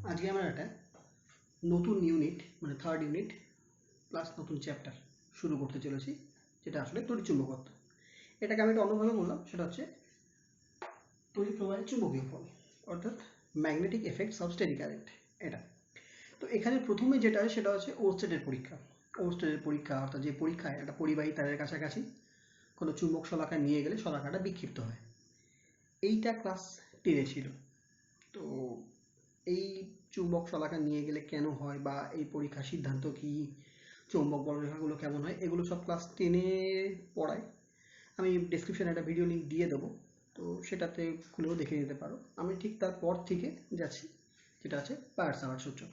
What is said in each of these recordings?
আজকে আমরা একটা নতুন ইউনিট মানে থার্ড ইউনিট প্লাস নতুন চ্যাপ্টার শুরু করতে চলেছি, যেটা আসলে তড়িৎচুম্বকত্ব। এটাকে আমি একটা অন্যভাবে বললাম, সেটা হচ্ছে তড়িৎ প্রবাহের চুম্বকীয় ফল, অর্থাৎ magnetic effects of steady current. এটা তো এখানে প্রথমে যেটা হয় সেটা হচ্ছে ওরস্টেডের পরীক্ষা। ওরস্টেডের পরীক্ষা অর্থাৎ যে পরীক্ষায় একটা পরিবাহী তারের কাছাকাছি কোনো চুম্বক শলাকা নিয়ে গেলে শলাকাটা বিক্ষিপ্ত হয়। এইটা ক্লাস 10-এ ছিল। তো এই চুম্বক শলাকা নিয়ে গেলে কেন হয় বা এই পরীক্ষার সিদ্ধান্ত কি, চৌম্বক বলরেখাগুলো কেমন হয়, এগুলো সব ক্লাস 10-এ পড়ায়। আমি ডেসক্রিপশনে একটা ভিডিও লিঙ্ক দিয়ে দেবো, তো সেটাতে খুলেও দেখে নিতে পারো। আমি ঠিক তারপর থেকে যাচ্ছি, যেটা আছে পায়ার-সাভার্ট সূত্র।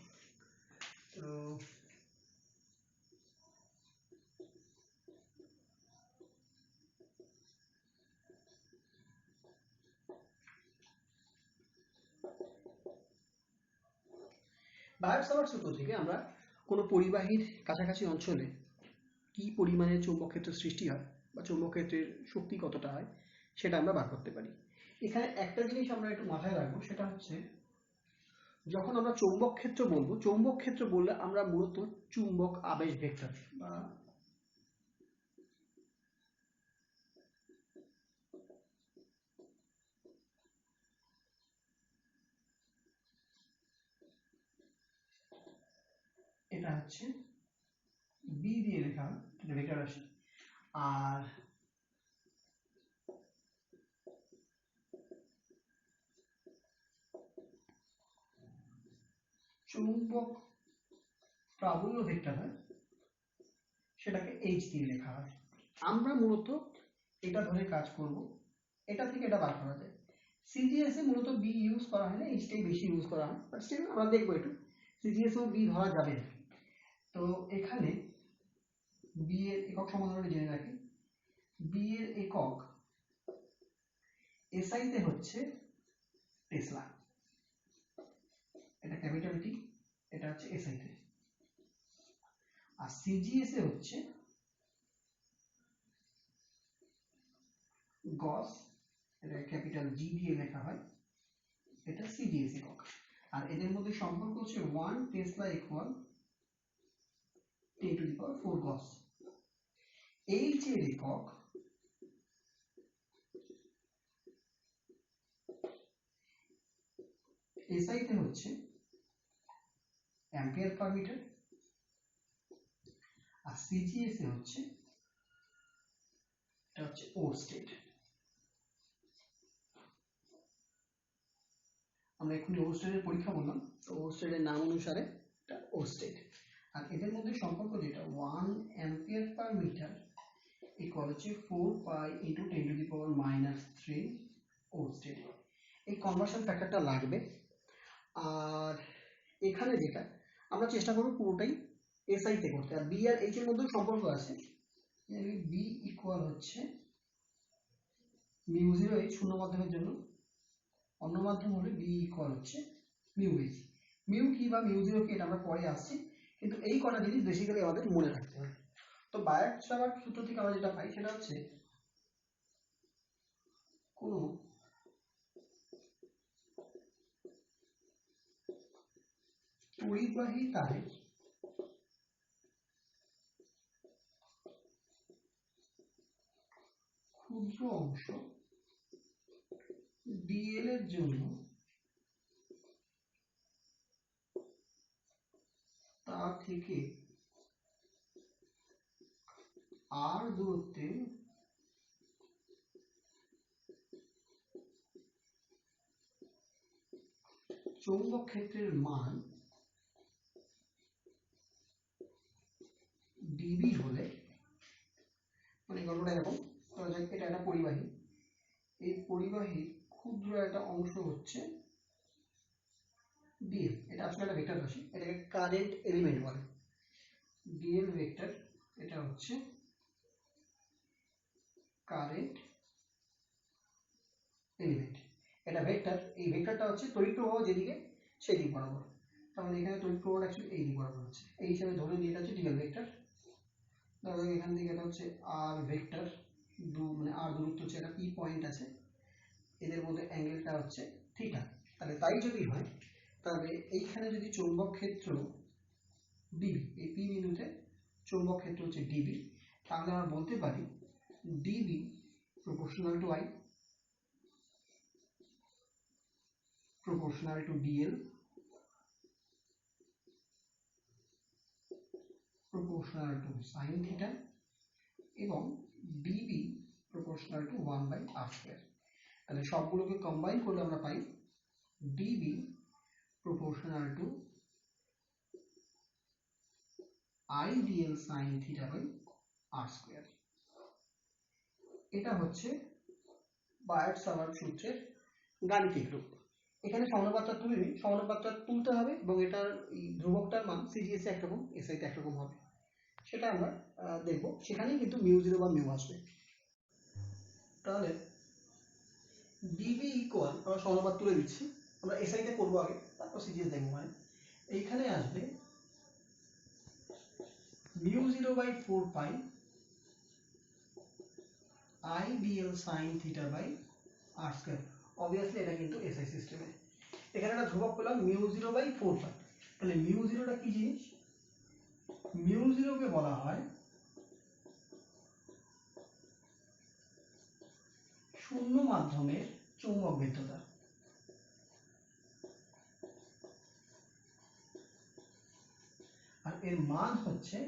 তো বায়ার-সাভার্ট সূত্র থেকে আমরা কোনো পরিবাহীর কাছাকাছি অঞ্চলে কি পরিমাণে চৌম্বক ক্ষেত্র সৃষ্টি হয় বা চৌম্বক ক্ষেত্রের শক্তি কতটা হয় সেটা আমরা বার করতে পারি। এখানে একটা জিনিস আমরা একটু মাথায় রাখবো, সেটা হচ্ছে যখন আমরা চৌম্বক ক্ষেত্র বলবো, চৌম্বক ক্ষেত্র বললে আমরা মূলত চুম্বক আবেশ ভেক্টর বা এটা হচ্ছে বি দিয়ে লেখা হয়, এটা ভেক্টর রাশি। আর চৌম্বক প্রাবল্য ভেক্টর হয়, সেটাকে এইচ দিয়ে লেখা হয়। আমরা মূলত এটা ধরে কাজ করব, এটা থেকে এটা বার করা যায়। সিজিএস এ মূলত বি ইউজ করা হয় না, এইচটাই বেশি ইউজ করা হয়, বাট স্টিল আমরা দেখবো একটু সিজিএস এও বি ধরা যাবে। তো এখানে বি এর একক সমাধানটা জেনে রাখি। বি এর একক এসআই তে হচ্ছে টেসলা, এটা ক্যাপিটাল টি, এটা হচ্ছে এসআই তে। আর সিজিএস এ হচ্ছে গস, এটা ক্যাপিটাল জি দিয়ে লেখা হয়, এটা সিজিএস একক। আর এদের মধ্যে সম্পর্ক হচ্ছে 1 টেসলা ইকুয়াল 10⁴ গস। এইচ এর একক এসআই তে হচ্ছে অ্যাম্পিয়ার পার মিটার, আর সিজিএস এ হচ্ছে এটা হচ্ছে ওরস্টেড। আমরা এক্ষুনি ওরস্টেডের পরীক্ষা বললাম, তো ওরস্টেডের নাম অনুসারে এটা ওরস্টেড। আর এদের মধ্যে সম্পর্ক যেটা 1 অ্যাম্পিয়ার পার মিটার ইকুয়াল হচ্ছে 4 পাই ইন্টু 10⁻³ ওরস্টেড। এই কনভার্সন ফ্যাক্টরটা লাগবে। আর এখানে যেটা আমরা চেষ্টা করবো পুরোটাই এসআই তে করতে। আর বি আর এইচ এর মধ্যে সম্পর্ক আছে, বি ইকুয়াল হচ্ছে μ0h শূন্য মাধ্যমের জন্য, অন্য মাধ্যম হলে বি ইকুয়াল হচ্ছে μh। মিউ কি বা μ0 কি এটা আমরা পরে আসছি, কিন্তু এই কটা জিনিস বেসিক্যালি আমাদের মনে রাখতে হবে। তো বায়ার-সাভার্ট সূত্র থেকে আমরা যেটা পাই সেটা হচ্ছে কোনো পরিবাহী তারের ক্ষুদ্র অংশ ডিএল এর জন্য তা থেকে আর দূরত্বে চৌম্বক ক্ষেত্রের মান ডিবি হলে, মানে গল্পটা এরকম, এটা একটা পরিবাহী, এই পরিবাহীর ক্ষুদ্র একটা অংশ হচ্ছে ডিএল। এটা আসলে একটা ভেক্টর রাশি, এটাকে কারেন্ট এলিমেন্ট বলে। ডিএল ভেক্টর, এটা হচ্ছে কারেন্ট এলিমেন্ট, এটা ভেক্টর। এই ভেক্টরটা হচ্ছে তড়িৎ প্রবাহ যেদিকে সেই দিক বরাবর, তাহলে এখানে তড়িৎ প্রবাহটা অ্যাকচুয়ালি এই দিক বরাবর হচ্ছে, এই হিসাবে ধরে নিয়ে এটা হচ্ছে ডিএল ভেক্টর। ধরো এখান থেকে এটা হচ্ছে আর ভেক্টর, মানে আর দূরত্ব হচ্ছে, একটা পি পয়েন্ট আছে, এদের মধ্যে অ্যাঙ্গেলটা হচ্ছে থিটা। তাহলে তাই যদি হয়, তাহলে এইখানে যদি চৌম্বক ক্ষেত্র ডিবি, এই পি বিন্দুতে চৌম্বক ক্ষেত্র হচ্ছে ডিবি, তাহলে আমরা বলতে পারি DB proportional to I proportional to dl proportional to sin theta এবং db proportional to 1 by r square। তাহলে সবগুলোকে কম্বাইন করলে আমরা পাই db proportional to I dl sin theta by r square। এটা হচ্ছে বায়ার্ড-সাভার্ট সূত্রের গাণিতিক রূপ। এখানে সমানুপাতটা তুলে নিই, সমানুপাতটা তুলতে হবে এবং এটার ধ্রুবকটার মান সিজিএস এ একরকম, এসআই তে একরকম হবে, সেটা আমরা দেখব। সেখানেই কিন্তু মিউ জিরো বা মিউ আসবে। তাহলে ডিবি ইকুয়াল, আমরা সমানুপাত তুলে দিচ্ছি, আমরা এসআই তে করবো আগে, তারপর সিজিএস দেখবো। মানে এইখানে আসবে mu zero by 4 pi I DL sine theta by r square. Obviously এটা কিন্তু এসআই সিস্টেমে। এখানে একটা ধ্রুবক পেলাম মিউ জিরো বাই 4 পাই। তাহলে মিউ জিরোটা কি জিনিস? মিউ জিরোকে বলা হয় শূন্য মাধ্যমের চৌম্বক ভেদ্যতা। আর এর মান হচ্ছে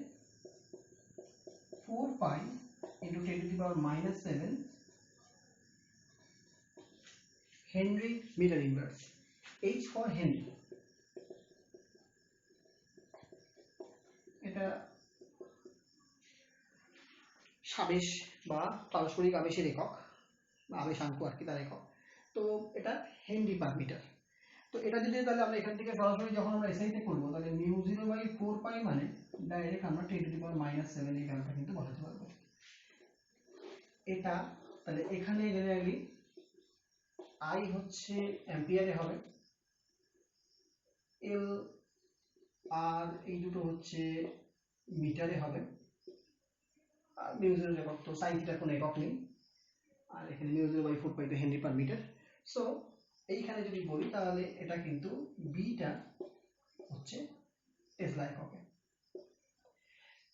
4 pi into 10 to the power -7 henry metre inverse. H for henry. এটা সাবেশ বা পারস্পরিক আবেশের একক, আবেশাঙ্ক আর কি, তার একক। তো এটা হেনরি পার মিটার। তো এটা যদি তাহলে আমরা এখান থেকে সরাসরি যখন আমরা এসআই তে করব, তাহলে মিউ জিরো বাই 4 পাই মানে ডাইরেক্ট আমরা 10 টু দি পাওয়ার -7 এই ভ্যালুটা কিন্তু বসাতে পারবো। এটা তাহলে এখানে জেনারেলি আই হচ্ছে অ্যাম্পিয়ারে হবে, এল আর এই দুটো হচ্ছে মিটারে হবে, আর মিউ জিরো একক তো সাইন থিটার কোনো একক নেই, আর এখানে মিউ জিরো বাই 4 পাই তো হেনরি পার মিটার। সো এইখানে যদি বলি তাহলে এটা কিন্তু বিটা হচ্ছে টেসলা এককে।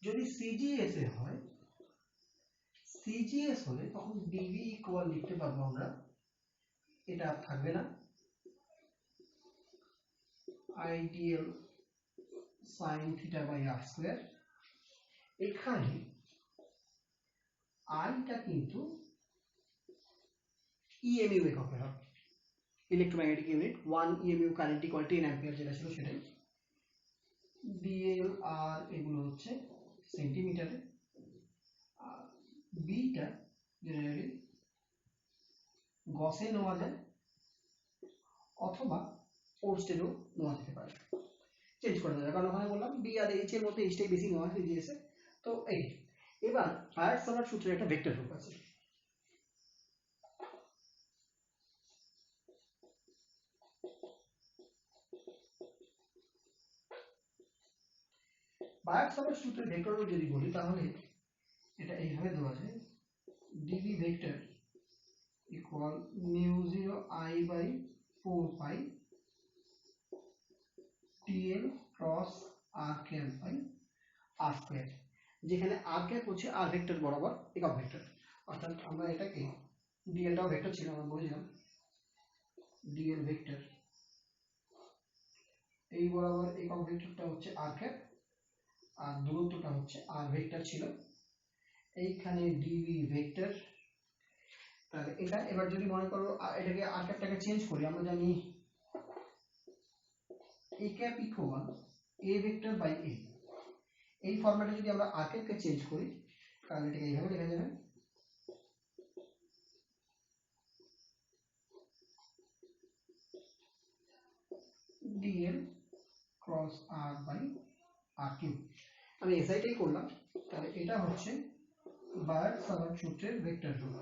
যদি সিজিএস এ হয়, সিজিএস হলে তখন ডিবি ইকুয়াল লিখতে পারবো আমরা, এটা থাকবে না, i d l sine theta by r square. এখানে আইটা কিন্তু ইএমইউ এককে হবে, electromagnetic unit. 1 EMU current equal 10 ampere যেটা ছিল সেটাই। ডিএল আর এগুলো হচ্ছে সেন্টিমিটারে, আর বিটা জেনারেলি গসে নেওয়া যায় অথবা ওরস্টেডও নেওয়া যেতে পারে, চেঞ্জ করা যাবে, কারণ ওখানে বললাম বি আর এইচ এর মধ্যে এইচটাই বেশি নেওয়া হয় সিজিএস এ। তো এই এবার বায়ার্ড-সাভার্ট সূত্রের একটা ভেক্টর রূপ আছে। বায়ার্ড-সাভার্ট সূত্রের ভেক্টর রূপ যদি বলি তাহলে এটা এইভাবে দেওয়া যায়, d b vector equal mu zero i by 4 pi d l cross r cap by r square, যেখানে আর ক্যাপ হচ্ছে আর ভেক্টর বরাবর একক ভেক্টর। অর্থাৎ আমরা এটাকে ডিএলটাও ভেক্টর ছিল, আমরা বলেছিলাম ডিএল ভেক্টর, এই বরাবর একক ভেক্টরটা হচ্ছে আর ক্যাপ আর দূরত্বটা হচ্ছে আর ভেক্টর ছিল। এইখানে ডিবি ভেক্টর। তাহলে এটা এবার যদি মনে করো এটাকে আর ক্যাপটাকে চেঞ্জ করি, আমরা জানি A cap equal A vector by A. এই ফরম্যাটে যদি আমরা আর ক্যাপকে চেঞ্জ করি তাহলে এটাকে এইভাবে লেখা যাবে, d l cross r by r cube. আমি এসআইটাই করলাম। তাহলে এটা হচ্ছে বায়ার্ড-সাভার্ট সূত্রের ভেক্টর রূপ।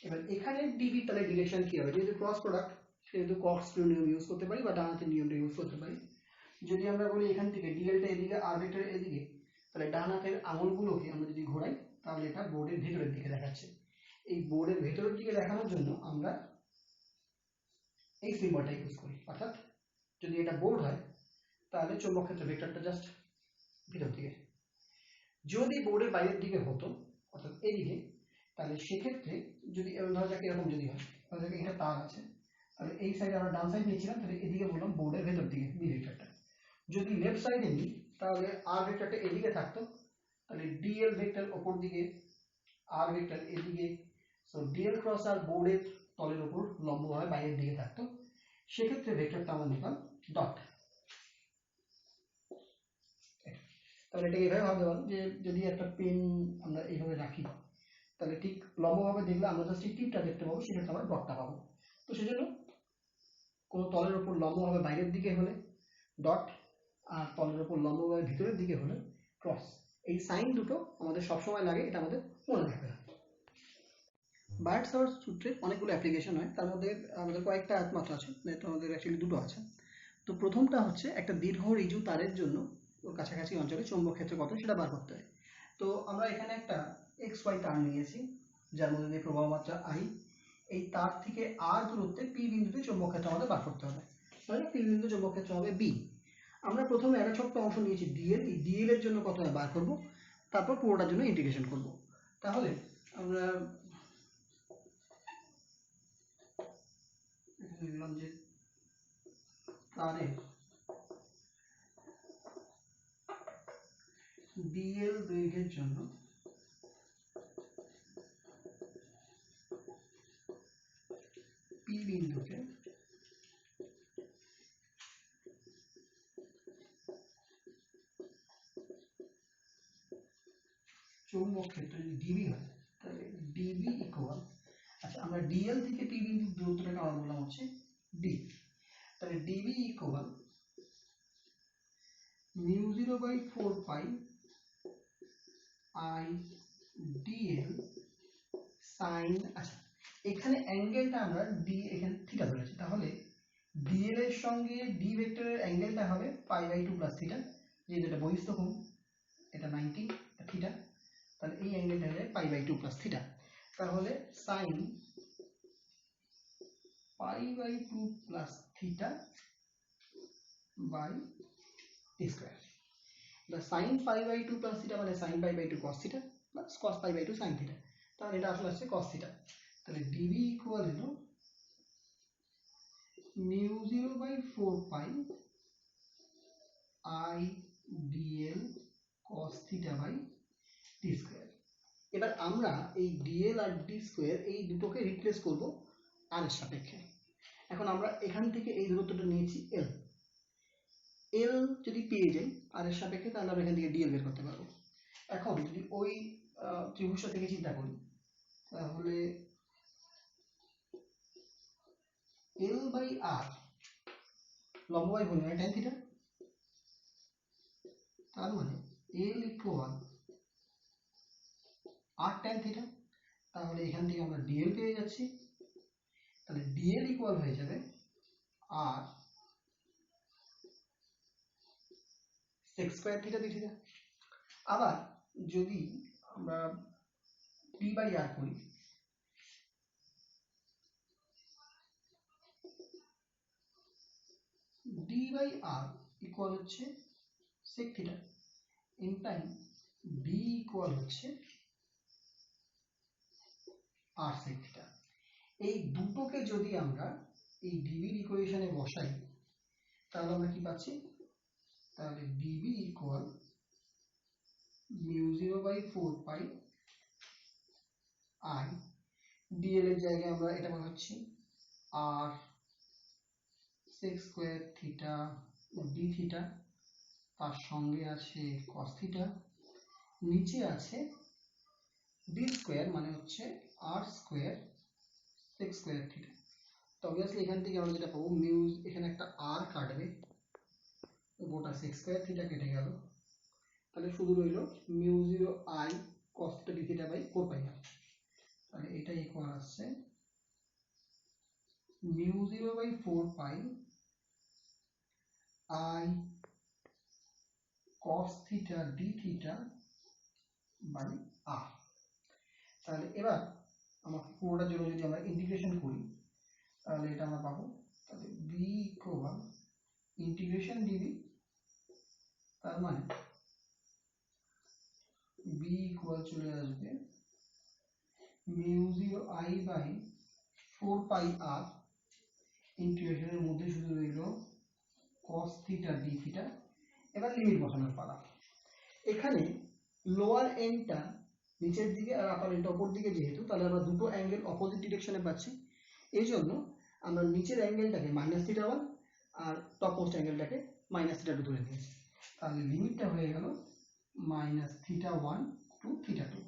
এবার এখানে ডিবি তাহলে ডিরেকশন কি হবে? যেহেতু ক্রস প্রোডাক্ট সেহেতু কট স্ক্রু নিয়ম ইউজ করতে পারি বা ডান হাতের নিয়মটা ইউজ করতে পারি। যদি আমরা বলি এখান থেকে ডিএলটা এদিকে আর ভেক্টর এদিকে, তাহলে ডান হাতের আঙুলগুলোকে আমরা যদি ঘোরাই তাহলে এটা বোর্ডের ভেতরের দিকে দেখাচ্ছে। এই বোর্ডের ভেতরের দিকে দেখানোর জন্য আমরা এই সিম্বলটা ইউজ করি, অর্থাৎ যদি এটা বোর্ড হয় তাহলে চৌম্বক ক্ষেত্র ভেক্টরটা জাস্ট ভিতর দিকে। যদি বোর্ডের বাইরের দিকে হতো অর্থাৎ এদিকে, তাহলে সেক্ষেত্রে যদি ধরা যাক এরকম যদি হয়, ধরা যাক এটা তার আছে, তাহলে এই সাইডে আমরা ডান সাইড নিয়েছিলাম, তাহলে এদিকে বললাম বোর্ডের ভেতর দিকে বি ভেক্টরটা। যদি লেফট সাইডে নিই তাহলে আর ভেক্টরটা এদিকে থাকতো, তাহলে ডিএল ভেক্টর ওপর দিকে, আর ভেক্টর এদিকে, সো ডিএল ক্রস আর বোর্ডের তলের উপর লম্বভাবে বাইরের দিকে থাকতো, সেক্ষেত্রে ভেক্টরটা আমরা নিলাম ডট। তাহলে এটাকে এইভাবে ভাবতে পারো যে যদি একটা পেন আমরা এইভাবে রাখি তাহলে ঠিক লম্বভাবে দেখলে আমরা জাস্ট এই টিপটা দেখতে পাবো, সেক্ষেত্রে আমরা ডটটা পাবো। তো সেজন্য কোনো তলের উপর লম্বভাবে বাইরের দিকে হলে ডট, আর তলের উপর লম্বভাবে ভিতরের দিকে হলে ক্রস। এই সাইন দুটো আমাদের সবসময় লাগে, এটা আমাদের মনে রাখতে হবে। বায়ার্ড সাভার্ট সূত্রের অনেকগুলো অ্যাপ্লিকেশন হয়, তার মধ্যে আমাদের কয়েকটা মাত্র আছে, আমাদের অ্যাকচুয়ালি দুটো আছে। তো প্রথমটা হচ্ছে একটা দীর্ঘ ঋজু তারের জন্য ওর কাছাকাছি অঞ্চলে চৌম্বক ক্ষেত্র কত সেটা বার করতে হয়। তো আমরা এখানে একটা এক্স ওয়াই তার নিয়েছি যার মধ্যে দিয়ে প্রবাহ মাত্রা আই, এই তার থেকে আর দূরত্বে পি বিন্দুতে চৌম্বক ক্ষেত্র আমাদের বার করতে হবে। তাহলে পি বিন্দু চৌম্বক ক্ষেত্র হবে বি। আমরা প্রথমে একটা ছোট্ট অংশ নিয়েছি ডিএল, এই ডিএল এর জন্য কত বার করব, তারপর পুরোটার জন্য ইন্টিগ্রেশন করব। তাহলে আমরা লিখলাম যে তারের ডিএল দৈর্ঘ্যের জন্য পি বিন্দুতে চৌম্বক ক্ষেত্র যদি ডিবি হয় তাহলে ডিবি ইকুয়াল, আচ্ছা আমরা ডিএল থেকে পি বিন্দুর দূরত্বটাকে আমরা বললাম হচ্ছে ডি, তাহলে dB equal μ0/4 pi I DL sine, আচ্ছা এখানে অ্যাঙ্গেলটা আমরা ডি এখানে থিটা ধরেছি, তাহলে ডিএল এর সঙ্গে ডি ভেক্টরের অ্যাঙ্গেলটা হবে π/2 প্লাস থিটা, যেহেতু এটা বহিস্থ কোণ, এটা 90 থিটা, তাহলে এই অ্যাঙ্গেলটা হয়ে যায় π/2 প্লাস থিটা। তাহলে sine π/2 plus theta by T square. The sin π/2 plus theta মানে sin π/2 cos theta plus cos π/2 sin theta, তাহলে এটা আসলে আসছে cos থিটা। তাহলে dv ইকুয়াল হলো μ0/4 pi i dl cos theta by T square. এবার আমরা এই dl আর d স্কয়ার এই দুটোকে রিপ্লেস করব r এর সাপেক্ষে। এখন আমরা এখান থেকে এই দূরত্বটা নিয়েছি l, l যদি পেয়ে যাই r এর সাপেক্ষে তাহলে আমরা এখান থেকে dl বের করতে পারবো। এখন যদি ওই ত্রিভুজটা থেকে চিন্তা করি তাহলে l বাই r লম্ব বাই ভূমি মানে tan থিটা, তার মানে l equal r tan theta, তাহলে এখান থেকে আমরা dl পেয়ে যাচ্ছি, তাহলে dl ইকুয়াল হয়ে যাবে r sec square theta d theta. আবার যদি আমরা d বাই r করি, d বাই r ইকুয়াল হচ্ছে sec theta in time b equal হচ্ছে r sec থিটা। এই দুটোকে যদি আমরা এই dv এর ইকুয়েশনে বসাই তাহলে আমরা কি পাচ্ছি, তাহলে dv equal μ0/4 pi i dl এর জায়গায় আমরা এটা বসাচ্ছি r sec square theta d theta, তার সঙ্গে আছে cos থিটা, নিচে আছে d স্কয়ার মানে হচ্ছে r square sec square theta. তো অবভিয়াসলি এখান থেকে আমরা যেটা পাবো মিউ, এখানে একটা r কাটবে, গোটা sec স্কয়ার থিটা কেটে গেল, তাহলে শুধু রইল μ0 i cos theta d theta by 4 pi r। তাহলে এটা ইকুয়াল আসছে μ0/4 pi i cos theta d theta by r। তাহলে এবার আমাকে পুরোটার জন্য যদি আমরা ইন্টিগ্রেশন করি তাহলে এটা আমরা পাবো, তাহলে b ইকুয়াল ইন্টিগ্রেশন ডিবি, তার মানে বি ইকুয়াল চলে আসবে মিউ 0 আই বাই 4 পাই আর, ইন্টিগ্রেশনের মধ্যে শুধু রইল cos থিটা ডি থিটা। এবার লিমিট বসানোর পালা। এখানে লোয়ার এন্ডটা নিচের দিকে আর আপার এন্ডটা উপর দিকে, যেহেতু তাহলে আমরা দুটো অ্যাঙ্গেল অপোজিট ডিরেকশনে পাচ্ছি, এই জন্য আমরা নিচের অ্যাঙ্গেলটাকে -θ1 আর টপ মোস্ট অ্যাঙ্গেলটাকে -θ2 ধরে নিয়েছি। তাহলে লিমিটটা হয়ে গেল -θ1 টু θ2।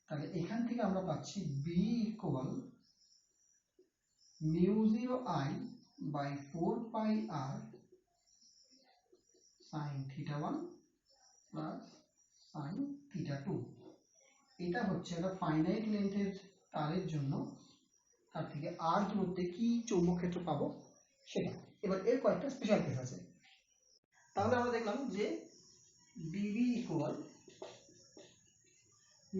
তাহলে এখান থেকে আমরা পাচ্ছি b equal mu 0 I by 4 pi R sin θ1 plus sin θ2। এটা হচ্ছে একটা ফাইনাইট লেন্থের তারের জন্য তার থেকে আর দূরত্বে কি চৌম্বক ক্ষেত্র পাবো সেটা। এবার এর কয়েকটা স্পেশাল কেস আছে। তাহলে আমরা দেখলাম যে dv equal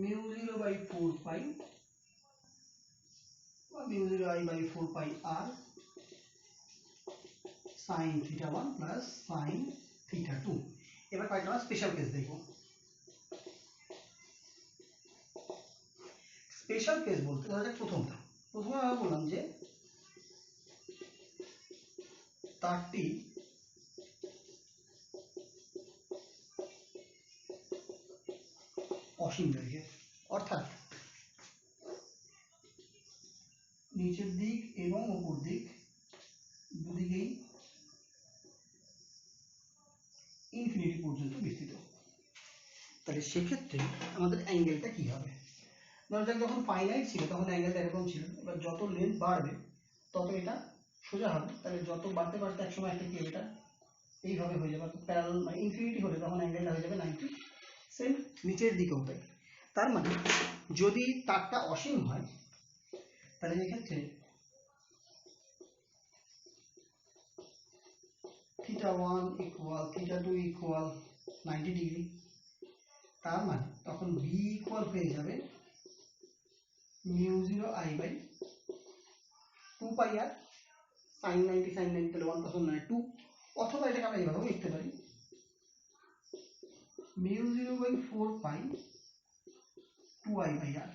mu 0 by 4 pi বা mu 0 I by 4 pi R sin θ1 plus sin θ2। এবার কয়েকটা স্পেশাল কেস দেখব। স্পেশাল কেস বলতে ধরা যাক প্রথমে আমরা বললাম যে তারটি অসীম দৈর্ঘ্যের, অর্থাৎ নিচের দিক এবং উপর দিক দুদিকেই ইনফিনিটি পর্যন্ত বিস্তৃত। তাহলে সেক্ষেত্রে আমাদের অ্যাঙ্গেলটা কি হবে? ধরা যাক যখন ফাইনাইট ছিল তখন অ্যাঙ্গেলটা এরকম ছিল, এবার যত লেন্থ বাড়বে তত এটা সোজা হবে। তাহলে যত বাড়তে বাড়তে একসময় একটা কি এটা এইভাবে হয়ে যাবে, প্যারালাল মানে ইনফিনিটি হলে তখন অ্যাঙ্গেলটা হয়ে যাবে 90। সেম নিচের দিকেও তাই। তার মানে যদি তারটা অসীম হয় তাহলে এক্ষেত্রে θ1 ইকুয়াল θ2 ইকুয়াল 90 ডিগ্রি। তার মানে তখন b ইকুয়াল হয়ে যাবে mu 0 I by 2 pi R sin 90 sin 90 তাহলে 1 + 1 2, অথবা এটাকে আমরা এইভাবেও লিখতে পারি mu 0 by 4 pi 2i by R.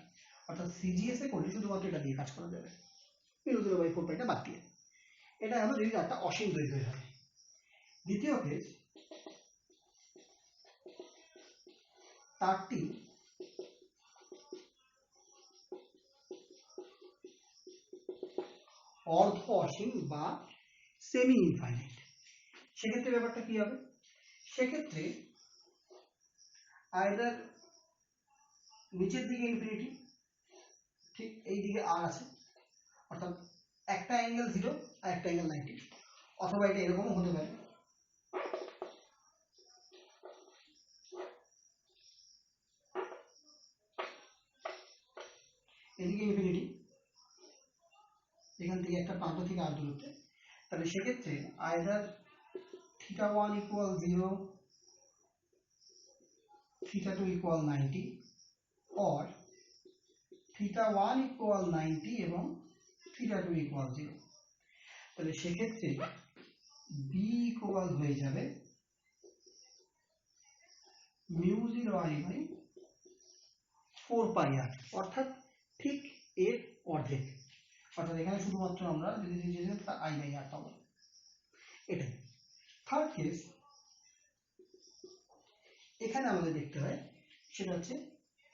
অর্থাৎ সিজিএস এ করলে শুধুমাত্র এটা দিয়ে কাজ করা যাবে, মিউ 0 বাই 4 পাইটা বাদ দিয়ে। এটা হলো যদি তারটা অসীম দৈর্ঘ্যের হয়। দ্বিতীয় কেস, তারটি অর্ধ অসীম বা সেমি ইনফাইনাইট। সেক্ষেত্রে ব্যাপারটা কি হবে? সেক্ষেত্রে আইদার নিচের দিকে ইনফিনিটি, ঠিক এই দিকে আর আছে, অর্থাৎ একটা অ্যাঙ্গেল 0 আর একটা অ্যাঙ্গেল 90, অথবা এটা এরকমও হতে পারে এদিকে ইনফিনিটি, এখান থেকে একটা প্রান্ত থেকে আর দূরত্বে। তাহলে সেক্ষেত্রে either θ1 equal 0, θ2 equal 90, or θ1 equal 90 এবং θ2 ইকুয়াল 0। তাহলে সেক্ষেত্রে b ইকুয়াল হয়ে যাবে মিউ 0 আই বাই 4 পাই আর, অর্থাৎ ঠিক এর অর্ধেক। অর্থাৎ এখানে শুধুমাত্র আমরা যদি আই বাই আর পাবো। এটাই থার্ড কেস। এখানে আমাদের দেখতে হয় সেটা হচ্ছে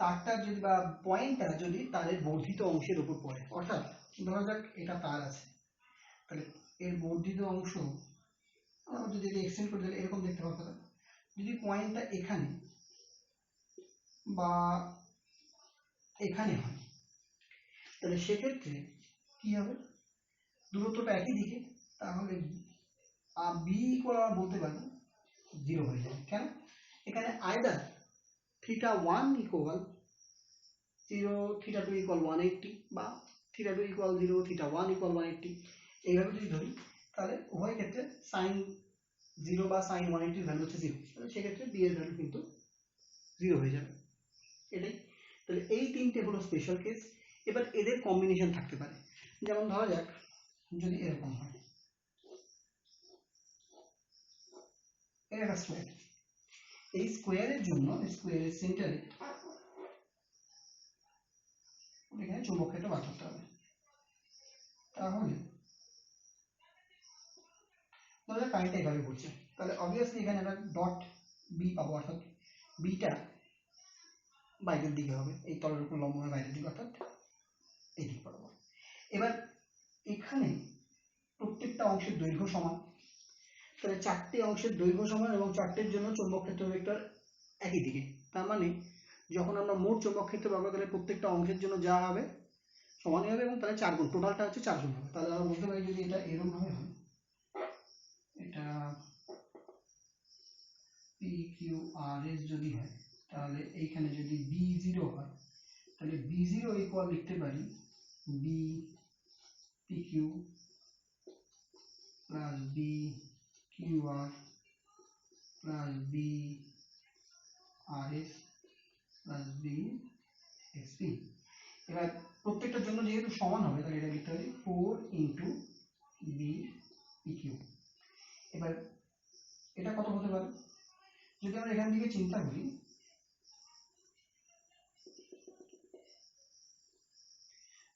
তারটা যদি বা পয়েন্টটা যদি তারের বর্ধিত অংশের উপর পড়ে, অর্থাৎ ধরা যাক এটা তার আছে, তাহলে এর বর্ধিত অংশ আমরা যদি এক্সটেন্ড করে দিলে এরকম দেখতে পাবো। যদি পয়েন্টটা এখানে বা এখানে হয় তাহলে সেক্ষেত্রে কি হবে? দূরত্বটা একই দিকে, তাহলে বি ইকুয়াল আমরা বলতে পারবো 0 হয়ে যাবে। কেন? এখানে আইদার θ1 ইকুয়াল 0, θ2 ইকুয়াল 180 বা θ2 ইকুয়াল 0, θ1 ইকুয়াল 180, এইভাবে যদি ধরি তাহলে উভয় ক্ষেত্রে sin 0 বা sin 180 ভ্যালু হচ্ছে 0, তাহলে সেক্ষেত্রে b এর ভ্যালু কিন্তু 0 হয়ে যাবে। এটাই। তাহলে এই তিনটে হলো স্পেশাল কেস। এবার এদের কম্বিনেশন থাকতে পারে, যেমন ধরা যাক যদি এরকম হয়, এটা একটা স্কোয়ার। এই স্কোয়ারের জন্য স্কোয়ারের সেন্টারে এখানে চৌম্বক ক্ষেত্র বার করতে হবে। তাহলে তাহলে কারেন্টটা এইভাবে ঘুরছে, তাহলে অবভিয়াসলি এখানে আমরা ডট বি পাবো, অর্থাৎ বিটা বাইরের দিকে হবে, এই তলের উপর লম্ব হবে বাইরের দিকে, অর্থাৎ এই দিক পাবো। এবার এখানে প্রত্যেকটা অংশের দৈর্ঘ্য সমান, তাহলে চারটে অংশের দৈর্ঘ্য সমান এবং চারটের জন্য চৌম্বক ক্ষেত্র ভেক্টর একই দিকে। তার মানে যখন আমরা মোট চৌম্বক ক্ষেত্র পাবো তাহলে প্রত্যেকটা অংশের জন্য যা হবে সমানই হবে, এবং তাহলে 4 গুণ, টোটালটা হচ্ছে 4 গুণ হবে। তাহলে আমরা বলতে পারি যদি এটা এরকম ভাবে হয়, এটা পি কিউ আর এস যদি হয়, তাহলে এইখানে যদি বি জিরো হয়, তাহলে বি জিরো ইকুয়াল লিখতে পারি B P Q plus B Q R plus B R S plus B S P. এবার প্রত্যেকটার জন্য যেহেতু সমান হবে তাহলে এটা লিখতে পারি 4 ইন্টু বি পি কিউ। এবার এটা কত হতে পারে, যদি আমরা এখান থেকে চিন্তা করি,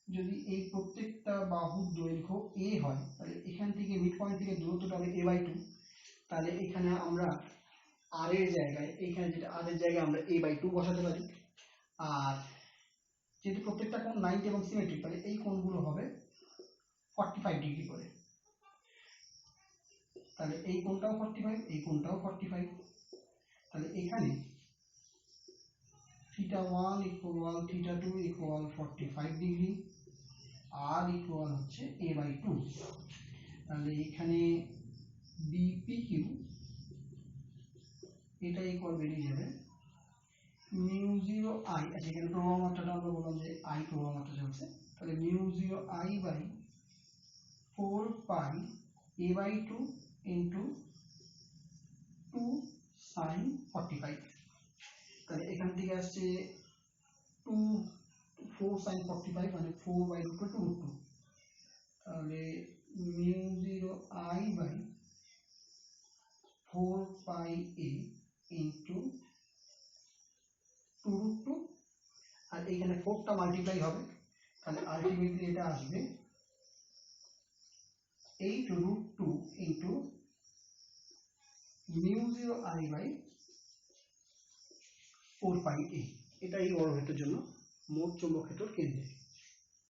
যদি এই প্রত্যেকটা বাহুর দৈর্ঘ্য a হয় তাহলে এখান থেকে মিড পয়েন্ট থেকে দূরত্বটা হবে a/2, তাহলে এখানে আমরা r এর জায়গায়, এইখানে যেটা r এর জায়গায় আমরা a/2 বসাতে পারি। আর যেহেতু প্রত্যেকটা কোণ 90 এবং সিমেট্রিক, তাহলে এই কোণগুলো হবে 45 ডিগ্রি করে, তাহলে এই কোণটাও 45, এই কোণটাও 45, তাহলে এখানে θ1 ইকুয়াল θ2 ইকুয়াল 45 ডিগ্রি, আর ইকুয়াল হচ্ছে a/2। তাহলে এখানে bpq এটা ইকুয়াল বেরিয়ে যাবে μ0 i, আচ্ছা এখানে প্রবাহ মাত্রাটা আমরা বললাম যে i প্রবাহ মাত্রা চলছে, তাহলে μ0 i by 4 pi a/2 into 2 sin 45। তাহলে এখান থেকে আসছে 4 sin 45 মানে 4/2, তাহলে μ0 i by 4 pi a into 2√2, আর এখানে 4টা মাল্টিপ্লাই হবে, তাহলে আলটিমেটলি এটা আসবে 8√2 into μ0 i by 4 pi a। এটা এই বর্গক্ষেত্রের জন্য মোট চৌম্বক ক্ষেত্র কেন্দ্রে।